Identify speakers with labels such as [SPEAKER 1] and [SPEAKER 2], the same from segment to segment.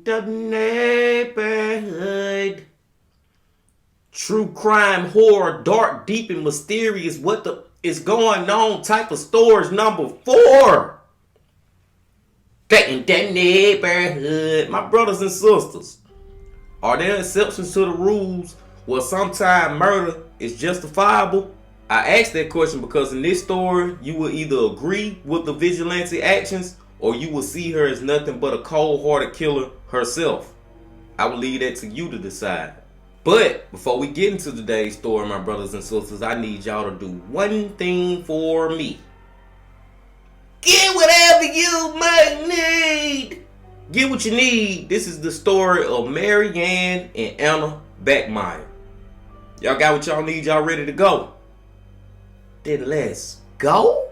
[SPEAKER 1] The neighborhood. True crime, horror, dark, deep, and mysterious. What the is going on? Type of stories number 4. Getting that neighborhood. My brothers and sisters, are there exceptions to the rules where sometimes murder is justifiable? I asked that question because in this story, you will either agree with the vigilante actions or you will see her as nothing but a cold-hearted killer herself. I will leave that to you to decide. But before we get into today's story, my brothers and sisters, I need y'all to do one thing for me. Get whatever you might need. Get what you need. This is the story of Marianne and Anna Bachmeier. Y'all got what y'all need? Y'all ready to go? Then let's go.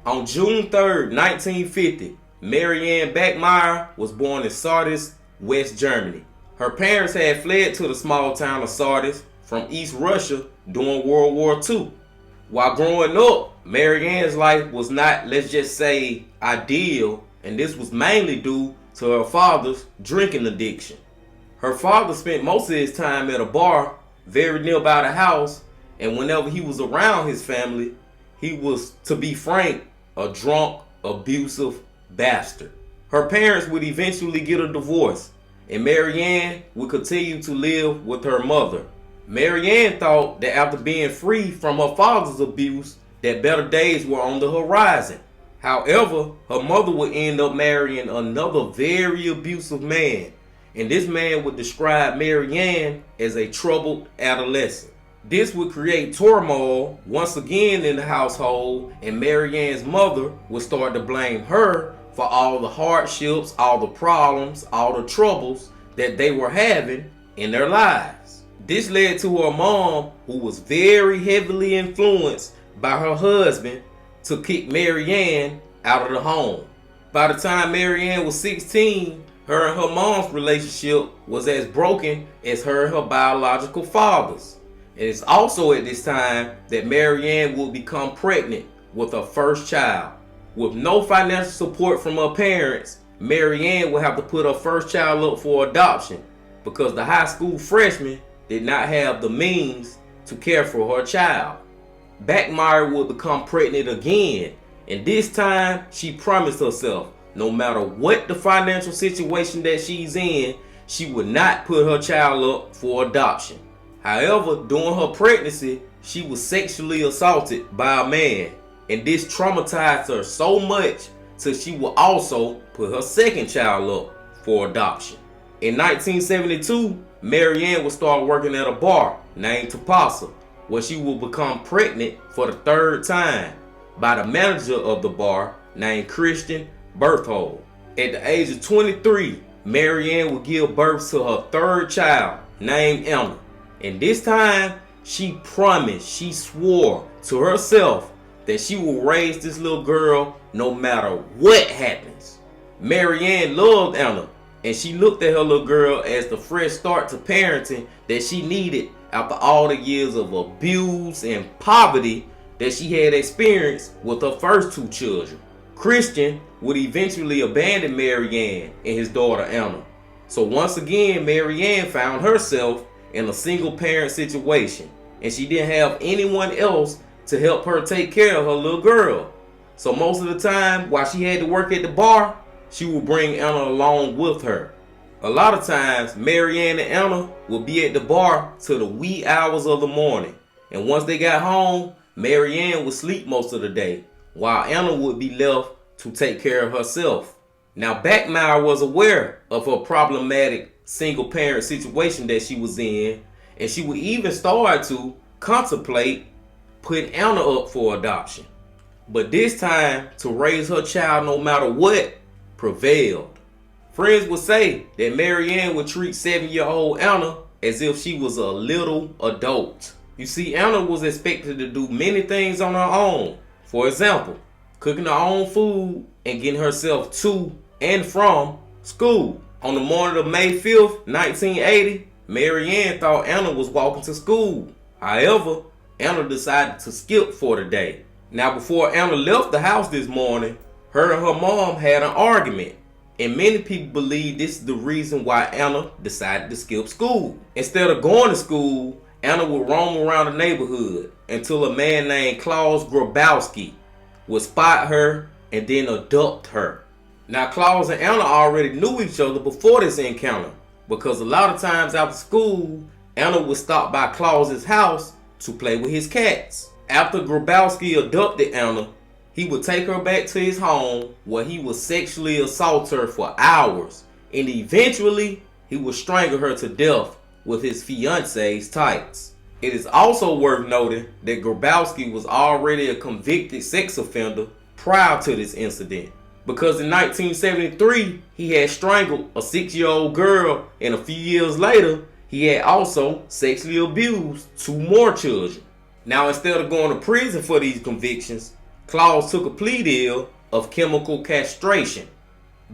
[SPEAKER 1] On June 3rd, 1950, Marianne Bachmeier was born in Sardis, West Germany. Her parents had fled to the small town of Sardis from East Russia during World War II. While growing up, Marianne's life was not, let's just say, ideal, and this was mainly due to her father's drinking addiction. Her father spent most of his time at a bar very nearby the house, and whenever he was around his family, he was, to be frank, a drunk, abusive bastard. Her parents would eventually get a divorce, and Marianne would continue to live with her mother. Marianne thought that after being free from her father's abuse, that better days were on the horizon. However, her mother would end up marrying another very abusive man, and this man would describe Marianne as a troubled adolescent. This would create turmoil once again in the household, and Marianne's mother would start to blame her for all the hardships, all the problems, all the troubles that they were having in their lives. This led to her mom, who was very heavily influenced by her husband, to kick Marianne out of the home. By the time Marianne was 16, her and her mom's relationship was as broken as her and her biological father's. And it's also at this time that Marianne will become pregnant with her first child. With no financial support from her parents, Marianne will have to put her first child up for adoption because the high school freshman did not have the means to care for her child. Bachmeier would become pregnant again, and this time she promised herself no matter what the financial situation that she's in, she would not put her child up for adoption. However, during her pregnancy, she was sexually assaulted by a man, and this traumatized her so much till she would also put her second child up for adoption. In 1972, Marianne would start working at a bar named Tapasa, where she would become pregnant for the third time by the manager of the bar named Christian Berthold. At the age of 23, Marianne would give birth to her third child named Emma. And this time, she promised, she swore to herself that she will raise this little girl no matter what happens. Marianne loved Anna, and she looked at her little girl as the fresh start to parenting that she needed after all the years of abuse and poverty that she had experienced with her first 2 children. Christian would eventually abandon Marianne and his daughter Anna. So once again, Marianne found herself in a single parent situation, and she didn't have anyone else to help her take care of her little girl. So most of the time, while she had to work at the bar, she would bring Anna along with her. A lot of times, Marianne and Anna would be at the bar till the wee hours of the morning, and once they got home, Marianne would sleep most of the day, while Anna would be left to take care of herself. Now, Bachmeier was aware of her problematic single parent situation that she was in, and she would even start to contemplate putting Anna up for adoption. But this time, to raise her child no matter what prevailed. Friends would say that Marianne would treat 7-year-old Anna as if she was a little adult. You see, Anna was expected to do many things on her own. For example, cooking her own food and getting herself to and from school. On the morning of May 5th, 1980, Marianne thought Anna was walking to school. However, Anna decided to skip for the day. Now, before Anna left the house this morning, her and her mom had an argument. And many people believe this is the reason why Anna decided to skip school. Instead of going to school, Anna would roam around the neighborhood until a man named Klaus Grabowski would spot her and then abduct her. Now, Klaus and Anna already knew each other before this encounter, because a lot of times after school, Anna would stop by Klaus's house to play with his cats. After Grabowski abducted Anna, he would take her back to his home where he would sexually assault her for hours, and eventually he would strangle her to death with his fiance's tights. It is also worth noting that Grabowski was already a convicted sex offender prior to this incident, because in 1973 he had strangled a 6-year-old girl, and a few years later he had also sexually abused 2 more children. Now, instead of going to prison for these convictions, Klaus took a plea deal of chemical castration.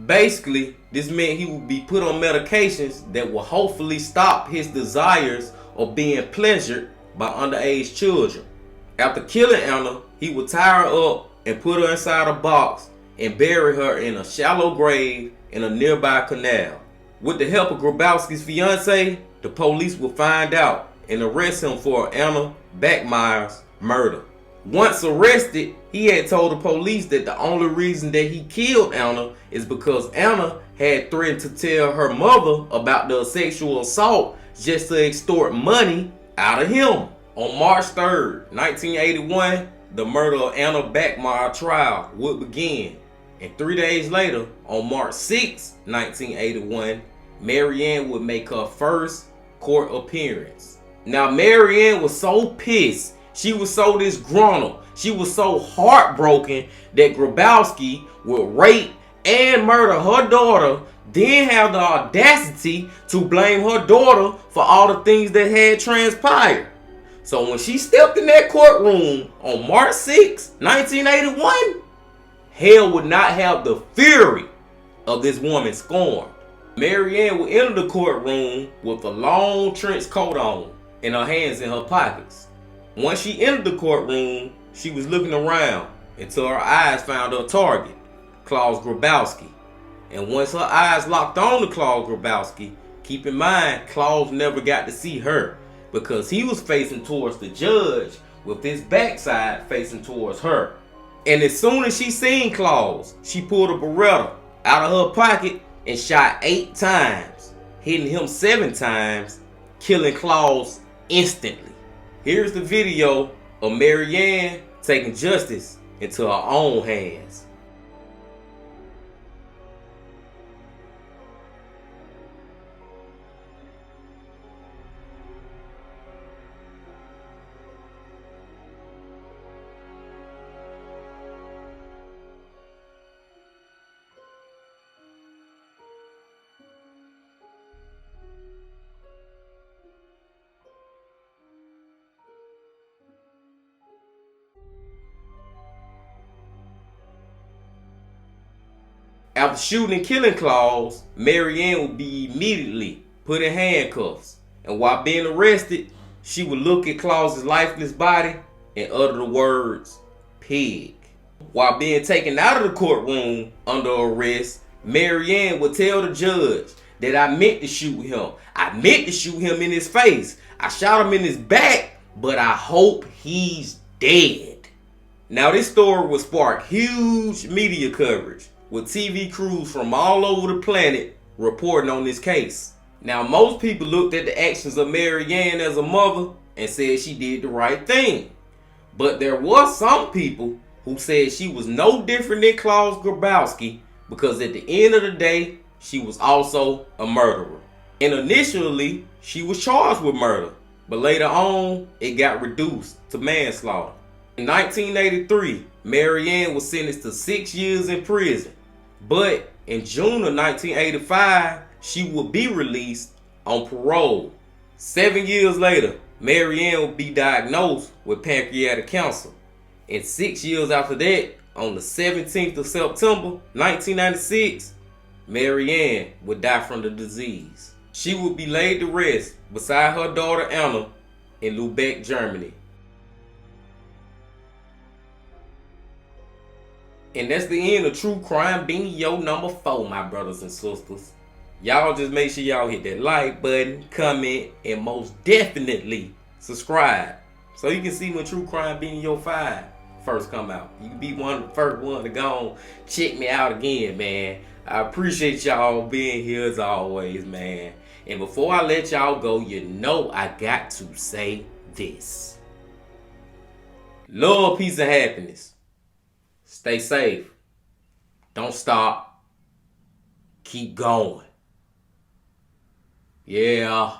[SPEAKER 1] Basically, this meant he would be put on medications that will hopefully stop his desires of being pleasured by underage children. After killing Anna, he would tie her up and put her inside a box and bury her in a shallow grave in a nearby canal. With the help of Grabowski's fiancée, the police would find out and arrest him for Anna Bachmeier's murder. Once arrested, he had told the police that the only reason that he killed Anna is because Anna had threatened to tell her mother about the sexual assault just to extort money out of him. On March 3rd, 1981, the murder of Anna Bachmeier trial would begin. And 3 days later, on March 6, 1981, Marianne would make her first court appearance. Now, Marianne was so pissed. She was so disgruntled. She was so heartbroken that Grabowski would rape and murder her daughter, then have the audacity to blame her daughter for all the things that had transpired. So when she stepped in that courtroom on March 6, 1981, hell would not have the fury of this woman scorned. Marianne would enter the courtroom with a long trench coat on and her hands in her pockets. Once she entered the courtroom, she was looking around until her eyes found her target, Klaus Grabowski. And once her eyes locked on to Klaus Grabowski, keep in mind, Klaus never got to see her because he was facing towards the judge with his backside facing towards her. And as soon as she seen Klaus, she pulled a Beretta out of her pocket and shot 8 times, hitting him 7 times, killing Klaus instantly. Here's the video of Marianne taking justice into her own hands. After shooting and killing Klaus, Marianne would be immediately put in handcuffs. And while being arrested, she would look at Klaus's lifeless body and utter the words, "pig." While being taken out of the courtroom under arrest, Marianne would tell the judge that I meant to shoot him. I meant to shoot him in his face. I shot him in his back, but I hope he's dead. Now this story would spark huge media coverage, with TV crews from all over the planet reporting on this case. Now, most people looked at the actions of Marianne as a mother and said she did the right thing. But there was some people who said she was no different than Klaus Grabowski because at the end of the day, she was also a murderer. And initially, she was charged with murder, but later on, it got reduced to manslaughter. In 1983, Marianne was sentenced to 6 years in prison. But in June of 1985, she would be released on parole. 7 years later, Marianne would be diagnosed with pancreatic cancer. And 6 years after that, on the 17th of September, 1996, Marianne would die from the disease. She would be laid to rest beside her daughter Anna in Lubeck, Germany. And that's the end of True Crime Benio number 4, my brothers and sisters. Y'all just make sure y'all hit that like button, comment, and most definitely subscribe, so you can see when True Crime Benio 5 first come out. You can be one of the first one to go check me out again, man. I appreciate y'all being here as always, man. And before I let y'all go, you know I got to say this. Love, peace, and happiness. Stay safe. Don't stop. Keep going. Yeah.